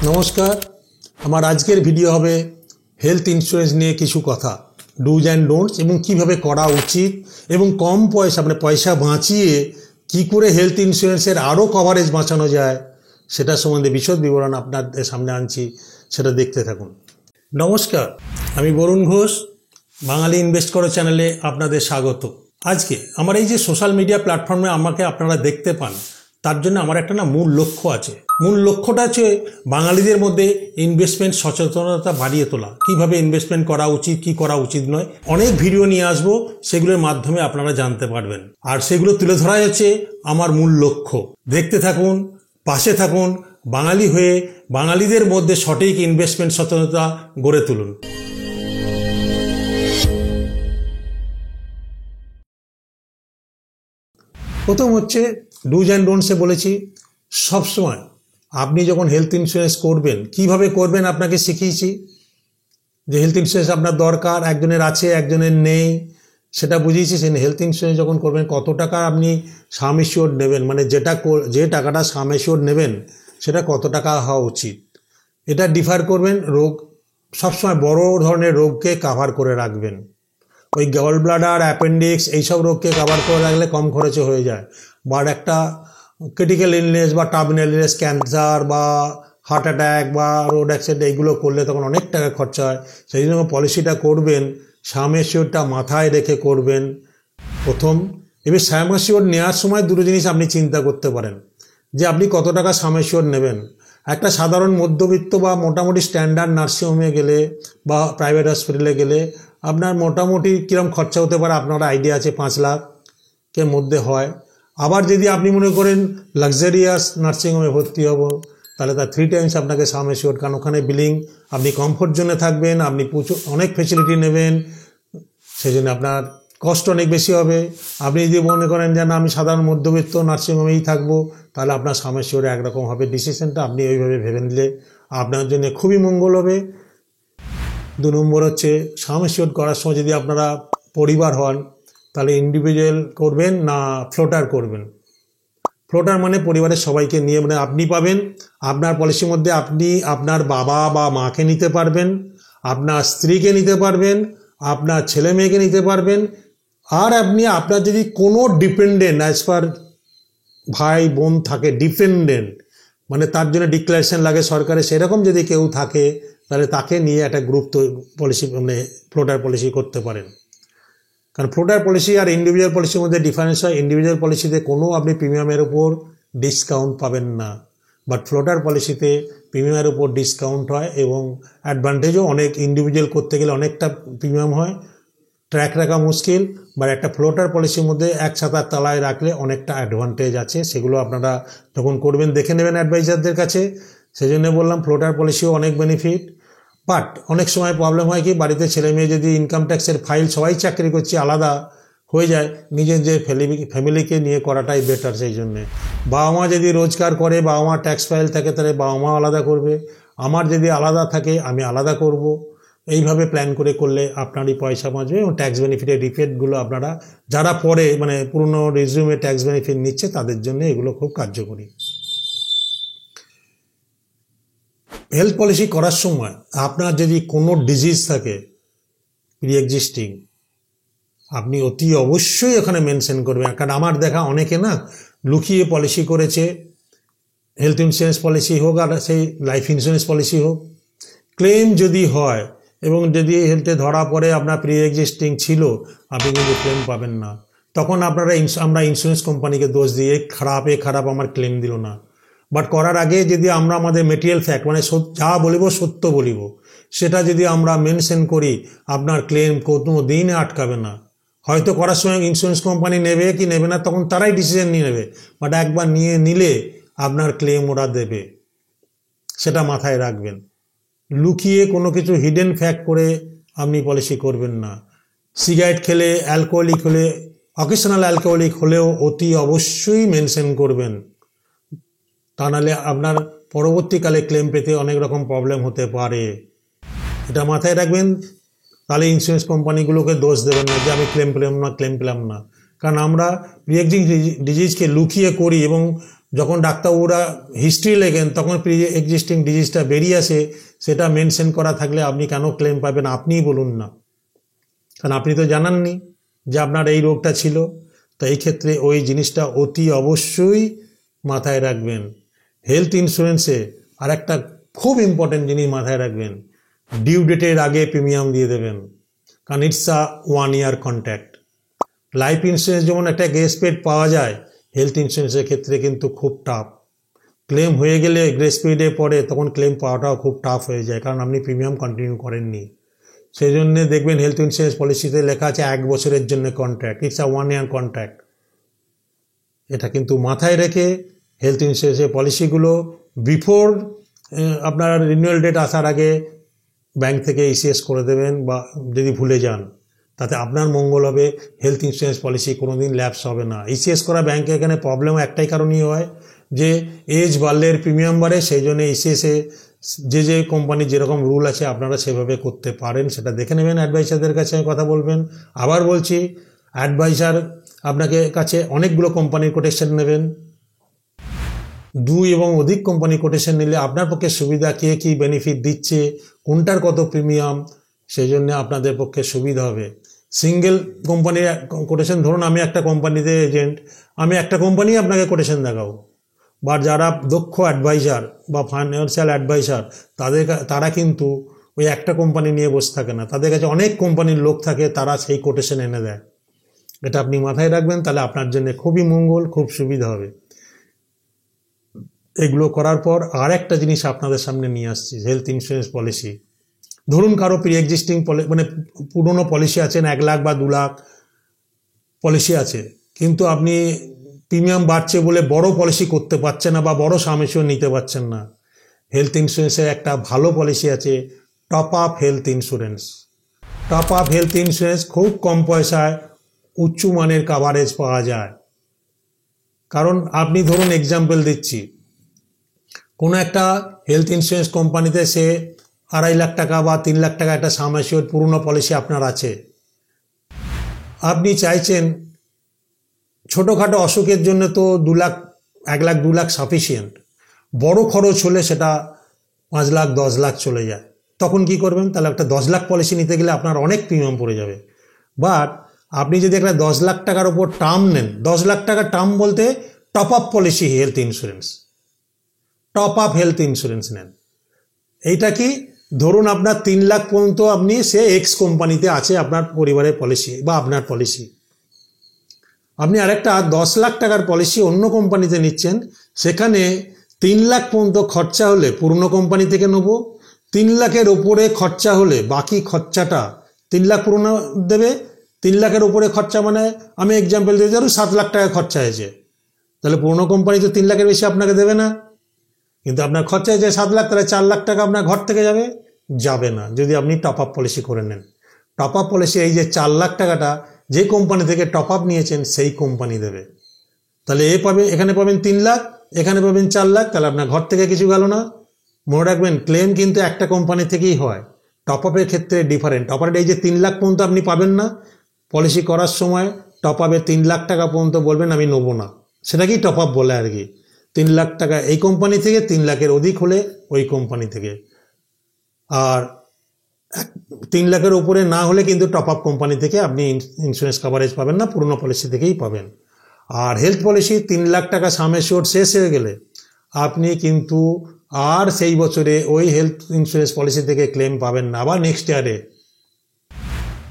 নমস্কার। আমার আজকের ভিডিও হবে হেলথ ইন্স্যুরেন্স নিয়ে কিছু কথা, ডুজ অ্যান্ড ডোন্টস এবং কিভাবে করা উচিত এবং কম পয়সা পয়সা বাঁচিয়ে কি করে হেলথ ইন্স্যুরেন্সের আরও কভারেজ বাঁচানো যায় সেটা সম্বন্ধে বিশদ বিবরণ আপনাদের সামনে আনছি, সেটা দেখতে থাকুন। নমস্কার, আমি বরুণ ঘোষ, বাঙালি ইনভেস্ট করো চ্যানেলে আপনাদের স্বাগত। আজকে আমার এই যে সোশ্যাল মিডিয়া প্ল্যাটফর্মে আমাকে আপনারা দেখতে পান, তার জন্য আমার একটা মূল লক্ষ্য আছে। মূল লক্ষ্যটা হচ্ছে বাঙালিদের মধ্যে ইনভেস্টমেন্ট সচেতনতা বাড়িয়ে তোলা, কিভাবে ইনভেস্টমেন্ট করা উচিত, কি করা উচিত নয়। অনেক ভিডিও নিয়ে আসবো, সেগুলোর মাধ্যমে আপনারা জানতে পারবেন, আর সেগুলো তুলে ধরাই হচ্ছে আমার মূল লক্ষ্য। দেখতে থাকুন, পাশে থাকুন, বাঙালি হয়ে বাঙালিদের মধ্যে সঠিক ইনভেস্টমেন্ট সচেতনতা গড়ে তুলুন। প্রথম হচ্ছে ডুজ অ্যান্ড ডোন্টসে বলেছি, সবসময় আপনি যখন হেলথ ইন্স্যুরেন্স করবেন কিভাবে করবেন আপনাকে শিখিয়েছি। যে হেলথ ইন্স্যুরেন্স আপনার দরকার, একজনের আছে একজনের নেই, সেটা বুঝিয়েছি। সেই হেলথ ইন্স্যুরেন্স যখন করবেন কত টাকা আপনি সাম এশিওর্ড নেবেন, যে টাকাটা সাম এশিওর্ড নেবেন সেটা কত টাকা হওয়া উচিত, এটা ডিফার করবেন। রোগ সবসময় বড় ধরনের রোগকে কাভার করে রাখবেন। ওই গল ব্লাডার, অ্যাপেন্ডিক্স এইসব রোগকে কাভার করে রাখলে কম খরচে হয়ে যায়। বা একটা ক্রিটিক্যাল ইলনেস বা টার্মিনাল ইলনেস, ক্যান্সার বা হার্ট অ্যাটাক বা রোড অ্যাক্সিডেন্ট, এইগুলো করলে তখন অনেক টাকা খরচা হয়। সেই জন্য পলিসিটা করবেন সাম এশিওরটা মাথায় রেখে করবেন প্রথম। এবার সাম এশিওর নেওয়ার সময় দুটো জিনিস আপনি চিন্তা করতে পারেন, যে আপনি কত টাকা সাম এশিওর নেবেন। একটা সাধারণ মধ্যবিত্ত বা মোটামুটি স্ট্যান্ডার্ড নার্সিংহোমে গেলে বা প্রাইভেট হসপিটালে গেলে আপনার মোটামুটি কীরকম খরচা হতে পারে আপনার আইডিয়া আছে, 5 লাখের মধ্যে হয়। আবার যদি আপনি মনে করেন লাক্সারিয়াস নার্সিংহোমে ভর্তি হব, তাহলে তার 3 টাইমস আপনাকে সাম এশিওর, কারণ ওখানে বিলিং, আপনি কমফোর্ট জোনে থাকবেন, আপনি অনেক ফেসিলিটি নেবেন, সেই জন্য আপনার কষ্ট অনেক বেশি হবে। আপনি যদি মনে করেন যে না আমি সাধারণ মধ্যবিত্ত নার্সিংহোমেই থাকবো, তাহলে আপনার সাম এশিওর একরকম হবে। ডিসিশনটা আপনি ওইভাবে ভেবে নিলে আপনার জন্য খুবই মঙ্গল হবে। 2 নম্বর হচ্ছে সাম এশিওর করার সময় যদি আপনারা পরিবার হন, তাহলে ইন্ডিভিজুয়াল করবেন না ফ্লোটার করবেন। ফ্লোটার মানে পরিবারের সবাইকে নিয়ে, আপনি পাবেন আপনার পলিসির মধ্যে আপনি আপনার বাবা বা মাকে নিতে পারবেন, আপনার স্ত্রীকে নিতে পারবেন, আপনার ছেলে মেয়েকে নিতে পারবেন। আর আপনি আপনার যদি কোনো ডিপেন্ডেন্ট অ্যাজ পার ভাই বোন থাকে, ডিপেন্ডেন্ট তার জন্য ডিক্লারেশন লাগে সরকারে, সেরকম যদি কেউ থাকে তাহলে তাকে নিয়ে একটা গ্রুপ পলিসি ফ্লোটার পলিসি করতে পারেন। কারণ ফ্লোটার পলিসি আর ইন্ডিভিজুয়াল পলিসির মধ্যে ডিফারেন্স হয়। ইন্ডিভিজুয়াল পলিসিতে কোনো আপনি প্রিমিয়ামের উপর ডিসকাউন্ট পাবেন না, বাট ফ্লোটার পলিসিতে প্রিমিয়ামের উপর ডিসকাউন্ট হয় এবং অ্যাডভান্টেজও অনেক। ইন্ডিভিজুয়াল করতে গেলে অনেকটা প্রিমিয়াম হয়, ট্র্যাক রাখা মুশকিল। বাট একটা ফ্লোটার পলিসির মধ্যে এক ছাতার তলায় রাখলে অনেকটা অ্যাডভান্টেজ আছে, সেগুলো আপনারা যখন করবেন দেখে নেবেন অ্যাডভাইজারদের কাছে। সেই জন্য বললাম ফ্লোটার পলিসিও অনেক বেনিফিট। বাট অনেক সময় প্রবলেম হয় কি, বাড়িতে ছেলে মেয়ে যদি ইনকাম ট্যাক্সের ফাইল, সবাই চাকরি করছে, আলাদা হয়ে যায়, নিজের যে ফ্যামিলিকে নিয়ে করাটাই বেটার। সেই জন্যে বাবা মা যদি রোজগার করে, বাবা মা ট্যাক্স ফাইল থাকে, তাহলে বাবা মা আলাদা করবে, আমার যদি আলাদা থাকে আমি আলাদা করব। এইভাবে প্ল্যান করে করলে আপনারই পয়সা বাঁচবে এবং ট্যাক্স বেনিফিটের রিফেক্টগুলো আপনারা যারা পরে পুরনো রিজিউমে ট্যাক্স বেনিফিট নিচ্ছে তাদের জন্য এগুলো খুব কার্যকরী। হেলথ পলিসি করার সময় আপনার যদি কোনো ডিজিজ থাকে প্রি এক্সিস্টিং, আপনি অতি অবশ্যই ওখানে মেনশন করবেন। কারণ আমার দেখা অনেকে লুকিয়ে পলিসি করেছে, হেলথ ইন্স্যুরেন্স পলিসি হোক আর সেই লাইফ ইন্স্যুরেন্স পলিসি হোক। ক্লেম যদি হয় এবং যদি হেলথে ধরা পড়ে আপনার প্রি এক্সিস্টিং ছিল, আপনি কিন্তু ক্লেম পাবেন না। তখন আমরা ইন্স্যুরেন্স কোম্পানিকে দোষ দিয়ে খারাপ আমার ক্লেম দিল না। বাট করার আগে যদি আমরা আমাদের মেটেরিয়াল ফ্যাক্ট যা বলিব সত্য বলিব, সেটা যদি আমরা মেনশন করি, আপনার ক্লেম কোনো দিনে আটকাবে না। হয়তো করার সময় ইন্স্যুরেন্স কোম্পানি নেবে কি নেবে না, তখন তারাই ডিসিশন নিয়ে নেবে, বাট একবার নিয়ে নিলে আপনার ক্লেম ওরা দেবে, সেটা মাথায় রাখবেন। লুকিয়ে কোনো কিছু হিডেন ফ্যাক্ট করে আপনি পলিসি করবেন না। সিগারেট খেলে, অ্যালকোহলিক হলে, অকেশনাল অ্যালকোহলিক হলেও অতি অবশ্যই মেনশন করবেন, তা নাহলে আপনার পরবর্তীকালে ক্লেম পেতে অনেক রকম প্রবলেম হতে পারে। এটা মাথায় রাখবেন। তাহলে ইন্স্যুরেন্স কোম্পানিগুলোকে দোষ দেবেন না যে আমি ক্লেম পেলাম না। কারণ আমরা প্রি এক্সিস্টিং ডিজিজকে লুকিয়ে করি এবং যখন ডাক্তারবাবুরা হিস্ট্রি লেখেন তখন প্রি এক্সিস্টিং ডিজিজটা বেরিয়ে আসে, সেটা মেনশন করা থাকলে আপনি কেন ক্লেম পাবেন আপনিই বলুন না, কারণ আপনি তো জানাননি যে আপনার এই রোগটা ছিল। তো এই ক্ষেত্রে ওই জিনিসটা অতি অবশ্যই মাথায় রাখবেন। হেলথ ইন্স্যুরেন্সে আর একটা খুব ইম্পর্টেন্ট জিনিস মাথায় রাখবেন, ডিউ ডেটের আগে প্রিমিয়াম দিয়ে দেবেন, কারণ it's a 1 year contact. Life insurance যেমন একটা গ্রেস পিরিয়ড পাওয়া যায়, হেলথ ইন্স্যুরেন্সের ক্ষেত্রে কিন্তু খুব টাফ। ক্লেম হয়ে গেলে গ্রেস পিরিয়ডে পরে তখন ক্লেম পাওয়াটাও খুব টাফ হয়ে যায়, কারণ আপনি প্রিমিয়াম কন্টিনিউ করেননি। সেই জন্যে দেখবেন হেলথ ইন্স্যুরেন্স পলিসিতে লেখা আছে 1 বছরের জন্য contract, it's a 1 year contract. এটা কিন্তু মাথায় রেখে হেলথ ইন্স্যুরেন্সের পলিসিগুলো বিফোর আপনার রিনিউয়াল ডেট আসার আগে ব্যাংক থেকে ইসিএস করে দেবেন, বা যদি ভুলে যান তাতে আপনার মঙ্গল হবে। হেলথ ইন্স্যুরেন্স পলিসি কোনোদিন ল্যাপস হবে না। ইসিএস করা ব্যাংকে এখানে প্রবলেম একটাই কারণই হয় যে এজ বাড়লে প্রিমিয়াম বাড়ে, সেই জন্য ইসিএসে যে কোম্পানি যেরকম রুল আছে আপনারা সেভাবে করতে পারেন, সেটা দেখে নেবেন। অ্যাডভাইসারদের কাছে কথা বলবেন। আবার বলছি, অ্যাডভাইসার আপনাকে কাছে অনেকগুলো কোম্পানির কোটেশন নেবেন। 2 এবং অধিক কোম্পানি কোটেশন নিলে আপনার পক্ষে সুবিধা, কে কী বেনিফিট দিচ্ছে, কোনটার কত প্রিমিয়াম, সেই জন্য আপনাদের পক্ষে সুবিধা হবে। সিঙ্গেল কোম্পানির কোটেশন, ধরুন আমি একটা কোম্পানিতে এজেন্ট, আমি একটা কোম্পানি আপনাকে কোটেশন দেখাবো, বা যারা দক্ষ অ্যাডভাইজার বা ফাইন্যান্সিয়াল অ্যাডভাইজার তারা কিন্তু ওই একটা কোম্পানি নিয়ে বসে থাকে না, তাদের কাছে অনেক কোম্পানির লোক থাকে, তারা সেই কোটেশন এনে দেয়। এটা আপনি মাথায় রাখবেন, তাহলে আপনার জন্য খুবই মঙ্গল, খুব সুবিধা হবে। এগুলো করার পর আর একটা জিনিস আপনাদের সামনে নিয়ে আসছি, হেলথ ইন্স্যুরেন্স পলিসি। ধরুন কারো প্রি এক্সিস্টিং মানে পুরনো পলিসি আছেন, 1 লাখ বা 2 লাখ পলিসি আছে, কিন্তু আপনি প্রিমিয়াম বাড়ছে বলে বড় পলিসি করতে পারছেন না বা বড় সাম এসিওর নিতে পারছেন না। হেলথ ইন্স্যুরেন্সের একটা ভালো পলিসি আছে, top up health insurance. Top up health insurance খুব কম পয়সায় উচ্চ মানের কাভারেজ পাওয়া যায়। কারণ আপনি ধরুন এক্সাম্পল দিচ্ছি, কোনো একটা হেলথ ইন্স্যুরেন্স কোম্পানিতে সে 2.5 লাখ টাকা বা 3 লাখ টাকা একটা সাম এসিওর পুরনো পলিসি আপনার আছে। আপনি চাইছেন ছোটোখাটো অসুখের জন্য তো 2 লাখ 1 লাখ 2 লাখ সাফিসিয়েন্ট, বড় খরচ হলে সেটা 5 লাখ 10 লাখ চলে যায়। তখন কি করবেন? তাহলে একটা 10 লাখ পলিসি নিতে গেলে আপনার অনেক প্রিমিয়াম পড়ে যাবে। বাট আপনি যদি একটা 10 লাখ টাকার ওপর টার্ম নেন, 10 লাখ টাকা টার্ম বলতে top up policy health insurance, top up health insurance নেন। এইটা কি, ধরুন আপনার 3 লাখ পর্যন্ত আপনি সে এক্স কোম্পানিতে আছে আপনার পরিবারের পলিসি বা আপনার পলিসি, আপনি আরেকটা 10 লাখ টাকার পলিসি অন্য কোম্পানিতে নিচ্ছেন, সেখানে 3 লাখ পর্যন্ত খরচা হলে পুরনো কোম্পানি থেকে নেবো, 3 লাখের ওপরে খরচা হলে বাকি খরচাটা 3 লাখ পুরনো দেবে, 3 লাখের ওপরে খরচা মানে আমি এক্সাম্পল দিতে ধরুন 7 লাখ টাকা খরচা হয়েছে, তাহলে পুরনো কোম্পানি তো 3 লাখের বেশি আপনাকে দেবে না, কিন্তু আপনার খরচা হয়েছে 7 লাখ, তাহলে 4 লাখ টাকা আপনার ঘর থেকে যাবে না যদি আপনি টপ আপ পলিসি করে নেন। টপ আপ পলিসি এই যে 4 লাখ টাকাটা যে কোম্পানি থেকে টপ আপ নিয়েছেন সেই কোম্পানি দেবে, তাহলে এখানে পাবেন 3 লাখ, এখানে পাবেন 4 লাখ, তাহলে আপনার ঘর থেকে কিছু গেল না। মনে রাখবেন ক্লেম কিন্তু একটা কোম্পানি থেকেই হয়, টপ আপের ক্ষেত্রে ডিফারেন্ট। টপ আপের এই যে 3 লাখ পর্যন্ত আপনি পাবেন না, পলিসি করার সময় টপ আপে 3 লাখ টাকা পর্যন্ত বলবেন আমি নেবো না, সেটাকেই টপ আপ বলে আর কি। 3 লাখ টাকা এই কোম্পানি থেকে, 3 লাখের অধিক হলে ওই কোম্পানি থেকে, আর 3 লাখের উপরে না হলে কিন্তু টপ আপ কোম্পানি থেকে আপনি ইন্স্যুরেন্স কাভারেজ পাবেন না, পুরনো পলিসি থেকেই পাবেন। আর হেলথ পলিসি 3 লাখ টাকা সাম এসিওর শেষ হয়ে গেলে আপনি কিন্তু আর সেই বছরে ওই হেলথ ইন্স্যুরেন্স পলিসি থেকে ক্লেম পাবেন না। আবার নেক্সট ইয়ারে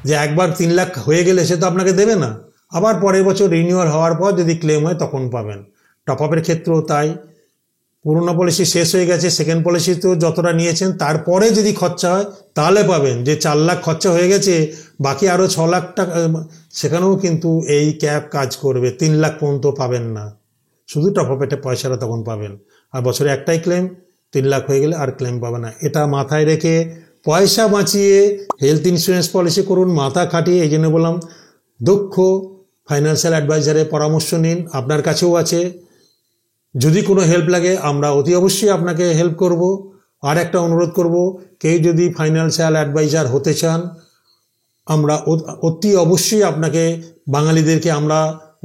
যে একবার 3 লাখ হয়ে গেলে সে তো আপনাকে দেবে না, আবার পরের বছর রিনিউয়াল হওয়ার পর যদি ক্লেম হয় তখন পাবেন। টপ আপের ক্ষেত্রেও তাই, পুরনো পলিসি শেষ হয়ে গেছে, সেকেন্ড পলিসিতেও যতটা নিয়েছেন তারপরে যদি খরচা হয় তাহলে পাবেন। যে 4 লাখ খরচা হয়ে গেছে বাকি আরও 6 লাখ টাকা, সেখানেও কিন্তু এই ক্যাপ কাজ করবে, 3 লাখ পর্যন্ত পাবেন না, শুধু টপ আপের পয়সাটা তখন পাবেন। আর বছরে একটাই ক্লেম, 3 লাখ হয়ে গেলে আর ক্লেম পাবে না। এটা মাথায় রেখে পয়সা বাঁচিয়ে হেলথ ইন্স্যুরেন্স পলিসি করুন, মাথা খাটিয়ে। এই জন্য বললাম দক্ষ ফাইন্যান্সিয়াল অ্যাডভাইজারের পরামর্শ নিন, আপনার কাছেও আছে। যদি কোনো হেল্প লাগে আমরা অতি অবশ্যই আপনাকে হেল্প করব। আর একটা অনুরোধ করব, কেউ যদি ফাইন্যান্সিয়াল অ্যাডভাইজার হতে চান, আমরা অতি অবশ্যই আপনাকে, বাঙালিদেরকে আমরা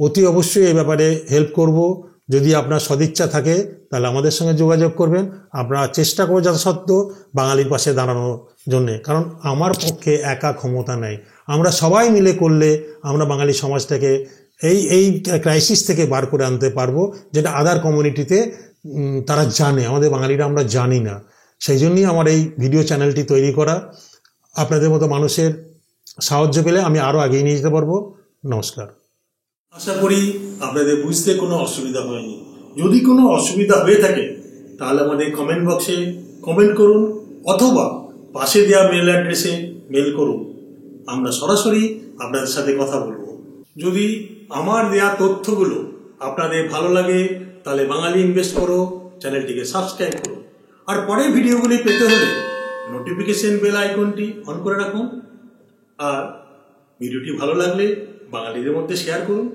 অতি অবশ্যই এই ব্যাপারে হেল্প করব। যদি আপনার সদিচ্ছা থাকে তাহলে আমাদের সঙ্গে যোগাযোগ করবেন। আপনারা চেষ্টা করবো যথাসাধ্য বাঙালির পাশে দাঁড়ানোর জন্যে, কারণ আমার পক্ষে একা ক্ষমতা নেই। আমরা সবাই মিলে করলে আমরা বাঙালি সমাজটাকে এই ক্রাইসিস থেকে বার করে আনতে পারবো, যেটা আদার কমিউনিটিতে তারা জানে, আমাদের বাঙালিরা আমরা জানি না। সেই জন্যই আমার এই ভিডিও চ্যানেলটি তৈরি করা। আপনাদের মতো মানুষের সাহায্য পেলে আমি আরও এগিয়ে নিয়ে যেতে পারবো। নমস্কার। আশা করি আপনাদের বুঝতে কোনো অসুবিধা হয়নি। যদি কোনো অসুবিধা হয়ে থাকে তাহলে আমাদের কমেন্ট বক্সে কমেন্ট করুন, অথবা পাশে দেওয়া মেল অ্যাড্রেসে মেল করুন। আমরা সরাসরি আপনাদের সাথে কথা বলবো। যদি আমার দেওয়া তথ্যগুলো আপনাদের ভালো লাগে তাহলে বাঙালি ইনভেস্ট করো চ্যানেলটিকে সাবস্ক্রাইব করুন। আর পরের ভিডিওগুলি পেতে হলে নোটিফিকেশন বেল আইকনটি অন করে রাখুন। আর ভিডিওটি ভালো লাগলে বাঙালিদের মধ্যে শেয়ার করুন।